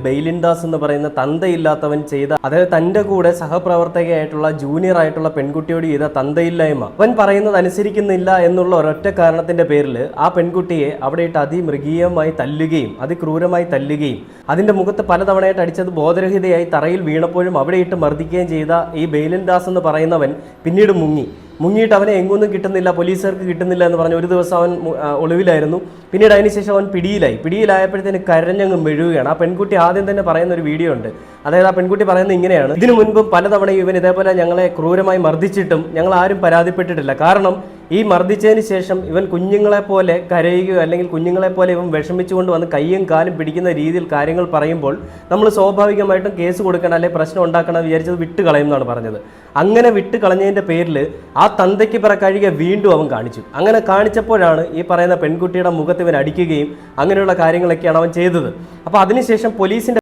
ബെയിലിൻദാസ് എന്ന് പറയുന്ന തന്തയില്ലാത്തവൻ ചെയ്ത, അതായത് തന്റെ കൂടെ സഹപ്രവർത്തകയായിട്ടുള്ള ജൂനിയർ ആയിട്ടുള്ള പെൺകുട്ടിയോട് ചെയ്ത തന്തയില്ലായ്മ അവൻ പറയുന്നത് അനുസരിക്കുന്നില്ല എന്നുള്ള ഒരൊറ്റ കാരണത്തിന്റെ പേരിൽ ആ പെൺകുട്ടിയെ അവിടെ ഇട്ട് അതിമൃഗീയമായി തല്ലുകയും അതിക്രൂരമായി തല്ലുകയും അതിന്റെ മുഖത്ത് പലതവണയായിട്ട് അടിച്ചത് ബോധരഹിതയായി തറയിൽ വീണപ്പോഴും അവിടെ ഇട്ട് മർദ്ദിക്കുകയും ചെയ്ത ഈ ബെയിലിൻദാസ് എന്ന് പറയുന്നവൻ പിന്നീട് മുങ്ങിയിട്ട് അവനെ എങ്ങൊന്നും കിട്ടുന്നില്ല, പോലീസുകാർക്ക് കിട്ടുന്നില്ല എന്ന് പറഞ്ഞ് ഒരു ദിവസം അവൻ ഒളിവിലായിരുന്നു. പിന്നീട് അതിനുശേഷം അവൻ പിടിയിലായപ്പോഴത്തേന് കരഞ്ഞങ്ങ് മെഴുകുകയാണ്. ആ പെൺകുട്ടി ആദ്യം തന്നെ പറയുന്ന ഒരു വീഡിയോ ഉണ്ട്. അതായത് ആ പെൺകുട്ടി പറയുന്നത് ഇങ്ങനെയാണ്: ഇതിനു മുൻപും പലതവണയും ഇവൻ ഇതേപോലെ ഞങ്ങളെ ക്രൂരമായി മർദ്ദിച്ചിട്ടും ഞങ്ങൾ ആരും പരാതിപ്പെട്ടിട്ടില്ല. കാരണം ഈ മർദ്ദിച്ചതിന് ശേഷം ഇവൻ കുഞ്ഞുങ്ങളെപ്പോലെ കരയുകയോ അല്ലെങ്കിൽ കുഞ്ഞുങ്ങളെപ്പോലെ ഇവൻ വിഷമിച്ചുകൊണ്ട് വന്ന് കയ്യും കാലും പിടിക്കുന്ന രീതിയിൽ കാര്യങ്ങൾ പറയുമ്പോൾ നമ്മൾ സ്വാഭാവികമായിട്ടും കേസ് കൊടുക്കണം അല്ലെങ്കിൽ പ്രശ്നം ഉണ്ടാക്കണം വിചാരിച്ചത് വിട്ട് കളയും എന്നാണ് പറഞ്ഞത്. അങ്ങനെ വിട്ട് കളഞ്ഞതിൻ്റെ പേരിൽ ആ തന്തയ്ക്ക് പിറക്കഴുകിയ വീണ്ടും അവൻ കാണിച്ചു. അങ്ങനെ കാണിച്ചപ്പോഴാണ് ഈ പറയുന്ന പെൺകുട്ടിയുടെ മുഖത്ത് ഇവൻ അടിക്കുകയും അങ്ങനെയുള്ള കാര്യങ്ങളൊക്കെയാണ് അവൻ ചെയ്തത്. അപ്പോൾ അതിനുശേഷം പോലീസിൻ്റെ